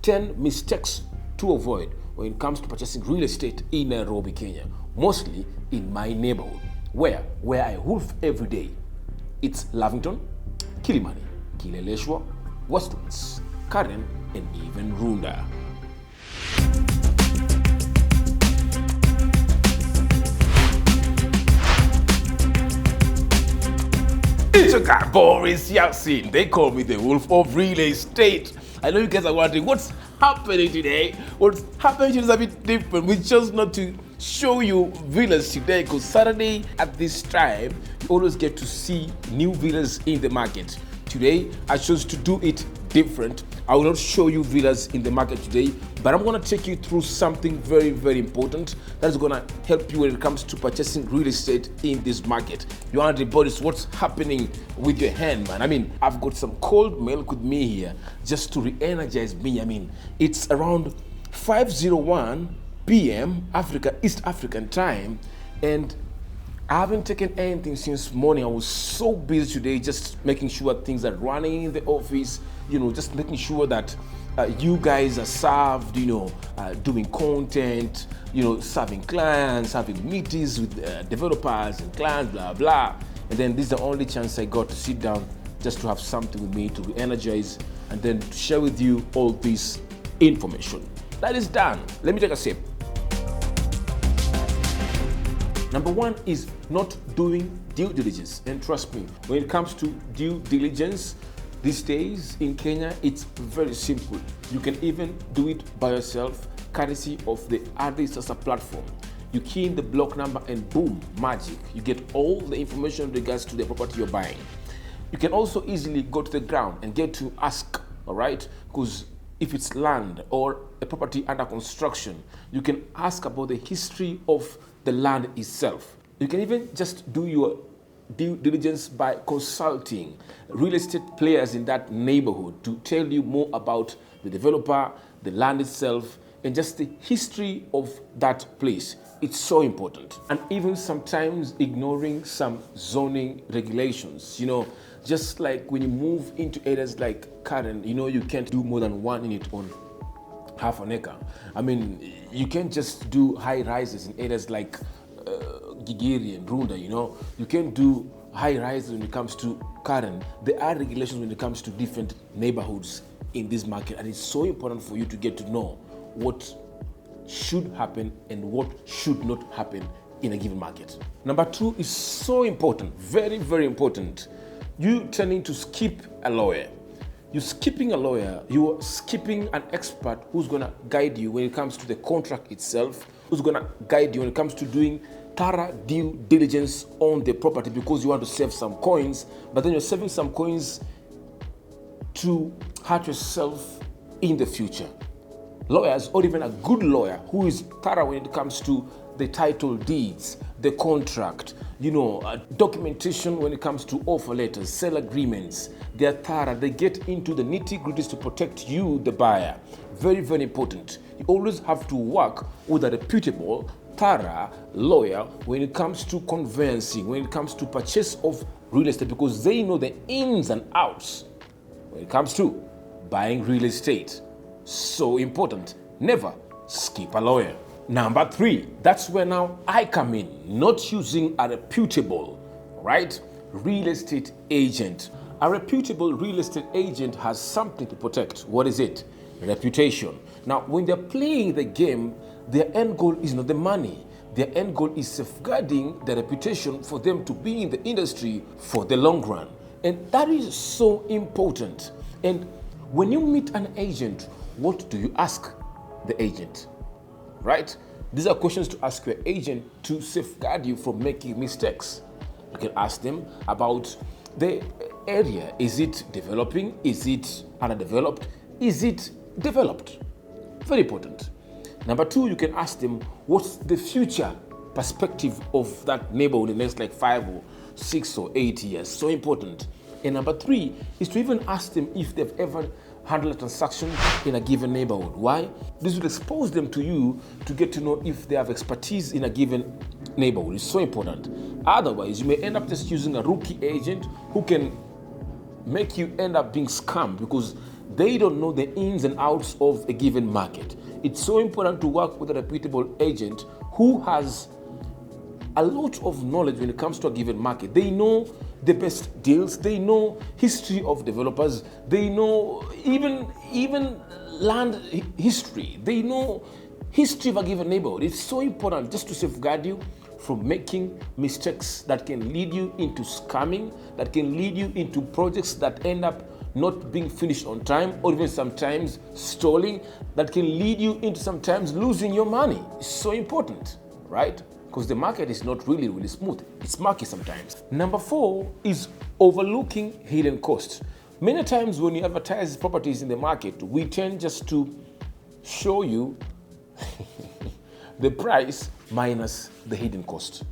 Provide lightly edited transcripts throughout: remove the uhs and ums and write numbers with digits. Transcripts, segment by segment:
10 mistakes to avoid when it comes to purchasing real estate in Nairobi, Kenya, mostly in my neighborhood, where I wolf every day. It's Lavington, Kilimani, Kileleshwa, Westlands, Karen, and even Runda. It's your guy, Boris Yelstine. They call me the wolf of real estate. I know you guys are wondering what's happening today. What's happening today is a bit different. We chose not to show you villas today because Saturday at this time, you always get to see new villas in the market. Today, I chose to do it different. I will not show you villas in the market today, but I'm going to take you through something very, very important that is going to help you when it comes to purchasing real estate in this market. You want to Boris, what's happening with your hand, man? I mean, I've got some cold milk with me here just to re-energize me. I mean, it's around 5:01 p.m. East African time, and I haven't taken anything since morning. I was so busy today just making sure things are running in the office, just making sure that you guys are served, doing content, serving clients, having meetings with developers and clients, blah, blah. And then this is the only chance I got to sit down just to have something with me to re-energize and then to share with you all this information. That is done. Let me take a sip. Number one is not doing due diligence. And trust me, when it comes to due diligence, these days in Kenya, it's very simple. You can even do it by yourself, courtesy of the REALTY platform. You key in the block number and boom, magic. You get all the information in regards to the property you're buying. You can also easily go to the ground and get to ask, all right? Because if it's land or a property under construction, you can ask about the history of the land itself. You can even just do your due diligence by consulting real estate players in that neighborhood to tell you more about the developer, the land itself, and just the history of that place. It's so important. And even sometimes ignoring some zoning regulations. Just like when you move into areas like Karen, you can't do more than one unit on half an acre. I mean, you can't just do high rises in areas like Gigiri and Runda, You can't do high rises when it comes to Karen. There are regulations when it comes to different neighborhoods in this market, and it's so important for you to get to know what should happen and what should not happen in a given market. Number two is so important, very, very important. You tending to skip a lawyer. You're skipping a lawyer, you're skipping an expert who's gonna guide you when it comes to the contract itself, who's gonna guide you when it comes to doing thorough due diligence on the property because you want to save some coins, but then you're saving some coins to hurt yourself in the future. Lawyers, or even a good lawyer who is thorough when it comes to the title deeds, the contract, documentation when it comes to offer letters, sale agreements. They're thorough. They get into the nitty-gritties to protect you, the buyer. Very, very important. You always have to work with a reputable, thorough lawyer when it comes to conveyancing, when it comes to purchase of real estate, because they know the ins and outs when it comes to buying real estate. So important. Never skip a lawyer. Number three, that's where now I come in, not using a reputable, right, real estate agent. A reputable real estate agent has something to protect. What is it? Reputation. Now, when they're playing the game, their end goal is not the money. Their end goal is safeguarding the reputation for them to be in the industry for the long run. And that is so important. And when you meet an agent, what do you ask the agent? Right? These are questions to ask your agent to safeguard you from making mistakes. You can ask them about the area. Is it developing? Is it underdeveloped? Is it developed? Very important. Number two, you can ask them what's the future perspective of that neighborhood in the next 5 or 6 or 8 years. So important. And number three is to even ask them if they've ever handle a transaction in a given neighborhood. Why? This will expose them to you to get to know if they have expertise in a given neighborhood. It's so important. Otherwise, you may end up just using a rookie agent who can make you end up being scammed because They don't know the ins and outs of a given market. It's so important to work with a reputable agent who has a lot of knowledge when it comes to a given market. They know the best deals, they know history of developers, they know even land history, they know history of a given neighborhood. It's so important just to safeguard you from making mistakes that can lead you into scamming, that can lead you into projects that end up not being finished on time, or even sometimes stalling, that can lead you into sometimes losing your money. It's so important, right? Because the market is not really smooth. It's murky sometimes. Number 4 is overlooking hidden costs. Many times when you advertise properties in the market, we tend just to show you the price minus the hidden cost.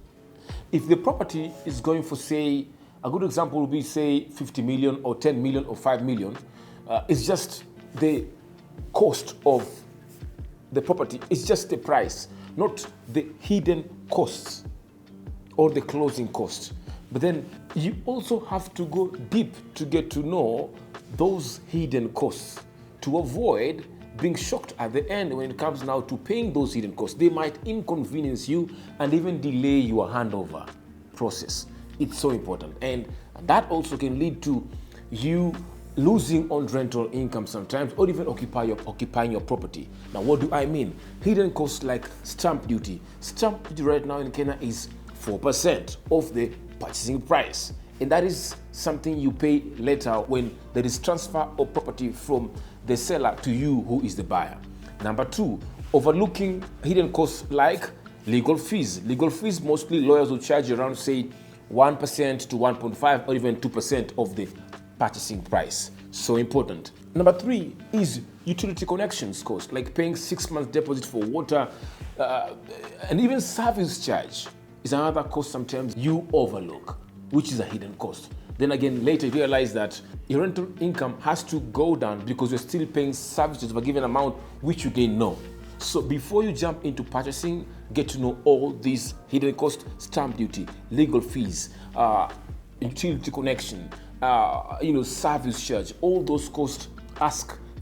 If the property is going for, say, a good example would be, say, 50 million or 10 million or 5 million, it's just the cost of the property. It's just the price, not the hidden costs or the closing costs. But then you also have to go deep to get to know those hidden costs to avoid being shocked at the end when it comes now to paying those hidden costs. They might inconvenience you and even delay your handover process. It's so important. And that also can lead to you losing on rental income sometimes, or even occupying your property. Now, what do I mean? Hidden costs like stamp duty. Stamp duty right now in Kenya is 4% of the purchasing price. And that is something you pay later when there is transfer of property from the seller to you, who is the buyer. Number 2, overlooking hidden costs like legal fees. Legal fees, mostly lawyers will charge around, say, 1% to 1.5 or even 2% of the purchasing price. So important. Number 3 is utility connections cost, like paying 6 months deposit for water, and even service charge is another cost sometimes you overlook, which is a hidden cost. Then again, later you realize that your rental income has to go down because you're still paying services of a given amount, which you didn't know. So before you jump into purchasing, get to know all these hidden costs: stamp duty, legal fees, utility connection, service charge, all those costs.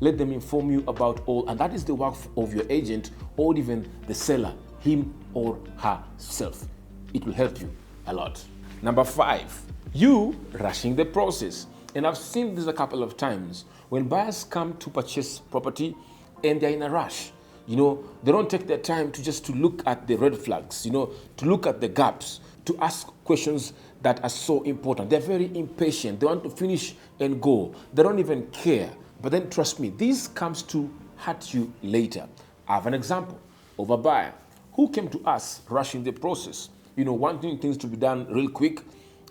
Let them inform you about all, and that is the work of your agent or even the seller, him or herself. It will help you a lot. Number 5, you rushing the process. And I've seen this a couple of times when buyers come to purchase property and they're in a rush. They don't take their time to look at the red flags, to look at the gaps, to ask questions that are so important. They're very impatient. They want to finish and go. They don't even care. But then trust me, this comes to hurt you later. I have an example of a buyer who came to us rushing the process, wanting things to be done real quick,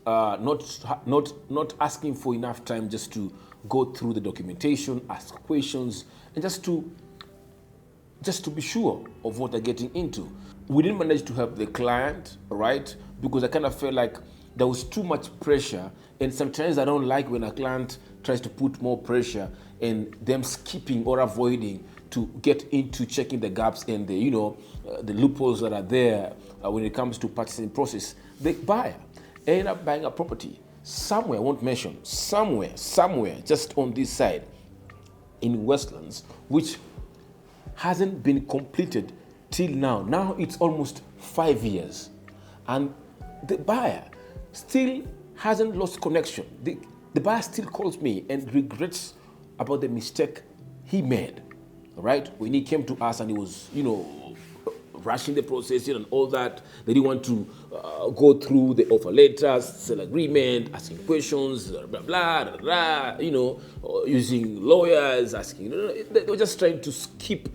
not asking for enough time just to go through the documentation, ask questions, and just to be sure of what they're getting into. We didn't manage to help the client, right? Because I kind of felt like there was too much pressure, and sometimes I don't like when a client tries to put more pressure and them skipping or avoiding to get into checking the gaps and the loopholes that are there when it comes to purchasing process. The buyer end up buying a property somewhere, I won't mention, somewhere, just on this side in Westlands, which hasn't been completed till now. Now it's almost 5 years. And the buyer still hasn't lost connection. The buyer still calls me and regrets about the mistake he made, right? When he came to us and he was, rushing the process and all that. They didn't want to go through the offer letters, sell agreement, asking questions, blah, blah, blah, blah, using lawyers, asking, they were just trying to skip,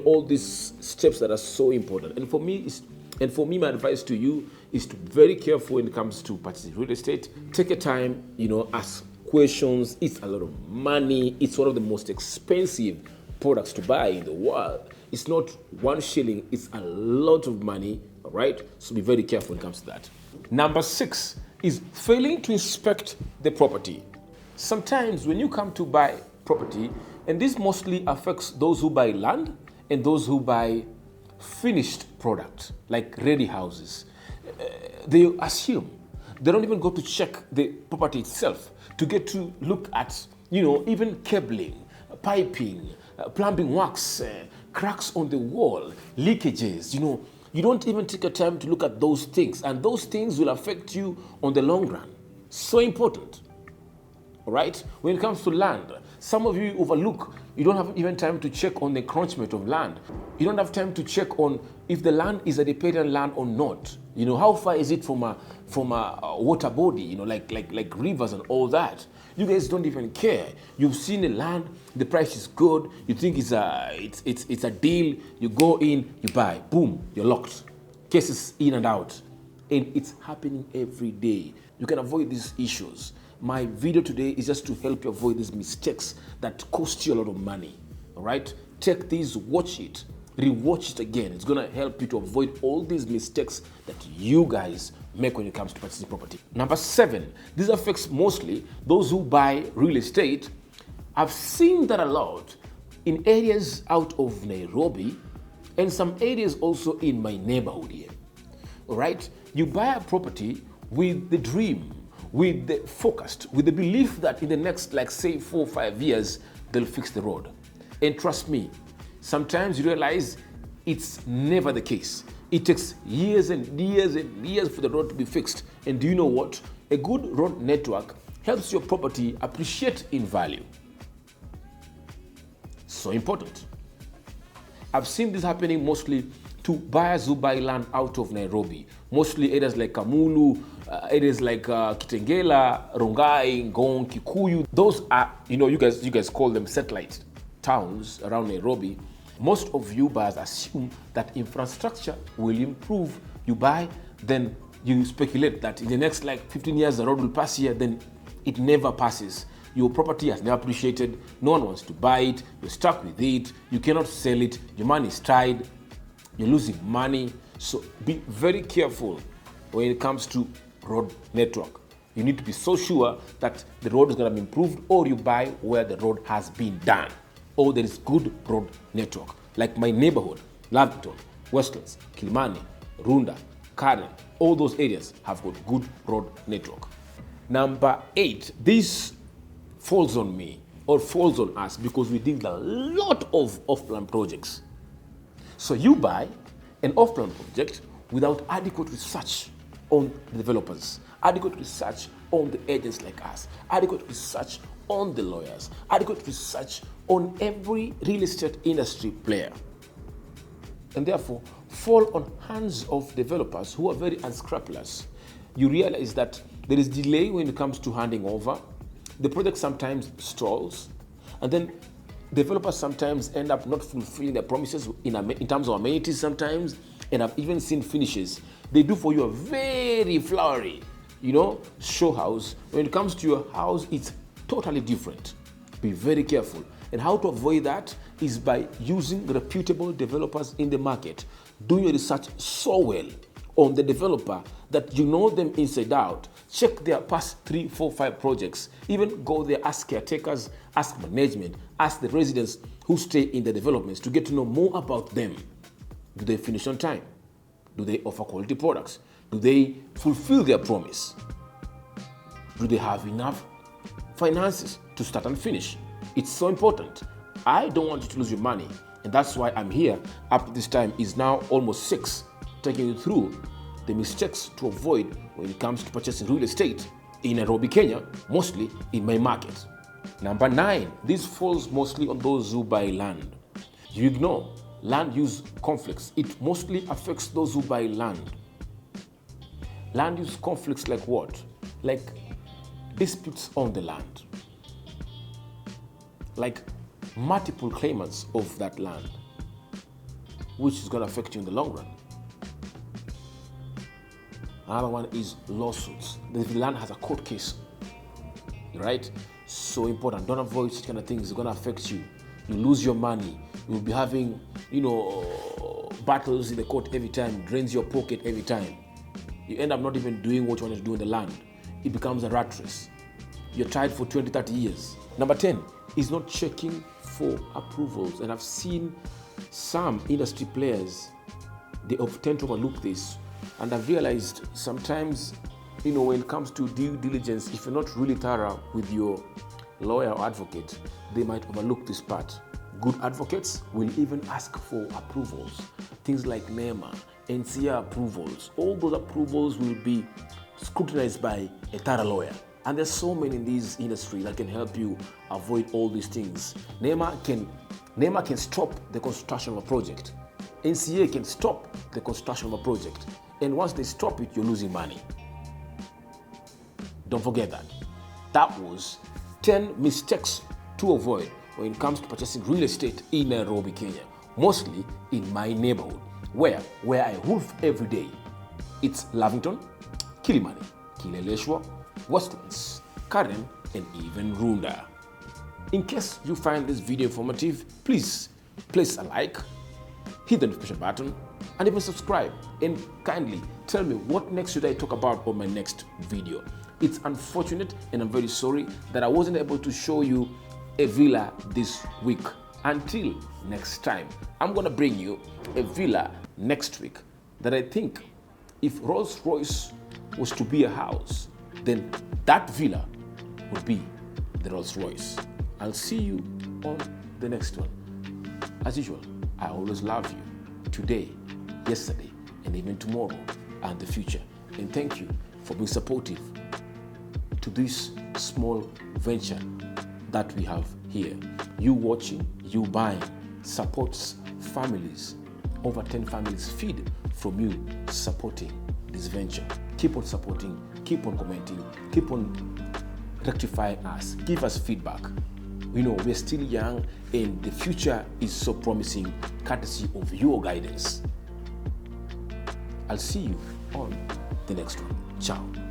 all these steps that are so important. And for me, my advice to you is to be very careful when it comes to purchasing real estate. Take your time, ask questions. It's a lot of money. It's one of the most expensive products to buy in the world. It's not 1 shilling, it's a lot of money, all right? So be very careful when it comes to that. Number 6 is failing to inspect the property. Sometimes when you come to buy property, and this mostly affects those who buy land and those who buy finished product, like ready houses, they assume. They don't even go to check the property itself to get to look at, even cabling, piping, plumbing works, cracks on the wall, leakages, you don't even take a time to look at those things, and those things will affect you on the long run. So important. All right? When it comes to land, some of you overlook. You don't have even time to check on the encroachment of land. You don't have time to check on if the land is a riparian land or not. How far is it from a water body, like rivers and all that. You guys don't even care. You've seen the land, the price is good, you think it's a deal, you go in, you buy, boom, you're locked. Cases in and out. And it's happening every day. You can avoid these issues. My video today is just to help you avoid these mistakes that cost you a lot of money. All right? Take these, watch it, rewatch it again. It's going to help you to avoid all these mistakes that you guys make when it comes to purchasing property. Number 7, this affects mostly those who buy real estate. I've seen that a lot in areas out of Nairobi and some areas also in my neighborhood here. All right? You buy a property with the dream, with the focused, with the belief that in the next, say 4 or 5 years, they'll fix the road. And trust me, sometimes you realize it's never the case. It takes years and years and years for the road to be fixed. And do you know what? A good road network helps your property appreciate in value. So important. I've seen this happening mostly to buyers who buy land out of Nairobi, mostly areas like Kamulu, areas like Kitengela, Rongai, Ngong, Kikuyu. Those are, you guys call them satellite towns around Nairobi. Most of you buyers assume that infrastructure will improve. You buy, then you speculate that in the next 15 years the road will pass here, then it never passes. Your property has never appreciated, no one wants to buy it, you're stuck with it, you cannot sell it, your money is tied, you're losing money. So be very careful when it comes to road network. You need to be so sure that the road is going to be improved, or you buy where the road has been done, or there is good road network. Like my neighborhood, Lavington, Westlands, Kilimani, Runda, Karen, all those areas have got good road network. Number 8, this falls on me or falls on us because we did a lot of off-plan projects. So you buy an off-plan project without adequate research on the developers, adequate research on the agents like us, adequate research on the lawyers, adequate research on every real estate industry player. And therefore, fall on hands of developers who are very unscrupulous. You realize that there is delay when it comes to handing over. The project sometimes stalls, and then developers sometimes end up not fulfilling their promises in terms of amenities sometimes, and I've even seen finishes. They do for you a very flowery, show house. When it comes to your house, it's totally different. Be very careful. And how to avoid that is by using reputable developers in the market. Do your research so well on the developer that you know them inside out. Check their past 3, 4, 5 projects. Even go there, ask caretakers, ask management, ask the residents who stay in the developments to get to know more about them. Do they finish on time? Do they offer quality products? Do they fulfill their promise? Do they have enough finances to start and finish? It's so important. I don't want you to lose your money, and that's why I'm here. Up to this time is now almost 6, taking you through the mistakes to avoid when it comes to purchasing real estate in Nairobi, Kenya, mostly in my market. Number 9, this falls mostly on those who buy land. You ignore land use conflicts. It mostly affects those who buy land. Land use conflicts like what? Like disputes on the land. Like multiple claimants of that land, which is going to affect you in the long run. Another one is lawsuits. The land has a court case, right? So important. Don't avoid such kind of things. It's going to affect you. You lose your money. You'll be having, battles in the court every time. Drains your pocket every time. You end up not even doing what you want to do in the land. It becomes a rat race. You're tied for 20, 30 years. Number 10 is not checking for approvals. And I've seen some industry players, they tend to overlook this. And I've realized sometimes, when it comes to due diligence, if you're not really thorough with your lawyer or advocate, they might overlook this part. Good advocates will even ask for approvals. Things like NEMA, NCA approvals, all those approvals will be scrutinized by a thorough lawyer. And there's so many in this industry that can help you avoid all these things. NEMA can stop the construction of a project. NCA can stop the construction of a project. And once they stop it, you're losing money. Don't forget that. That was 10 mistakes to avoid when it comes to purchasing real estate in Nairobi, Kenya. Mostly in my neighborhood, where I wolf every day. It's Lavington, Kilimani, Kileleshwa, Westlands, Karen, and even Runda. In case you find this video informative, please place a like, hit the notification button, and even subscribe. And kindly tell me what next should I talk about on my next video. It's unfortunate and I'm very sorry that I wasn't able to show you a villa this week. Until next time, I'm gonna bring you a villa next week that I think if Rolls Royce was to be a house, then that villa would be the Rolls Royce. I'll see you on the next one. As usual, I always love you today, yesterday, and even tomorrow and the future. And thank you for being supportive to this small venture that we have here. You watching, you buying, supports families. Over 10 families feed from you supporting this venture. Keep on supporting, keep on commenting, keep on rectifying us, give us feedback. You know, we're still young and the future is so promising courtesy of your guidance. I'll see you on the next one. Ciao.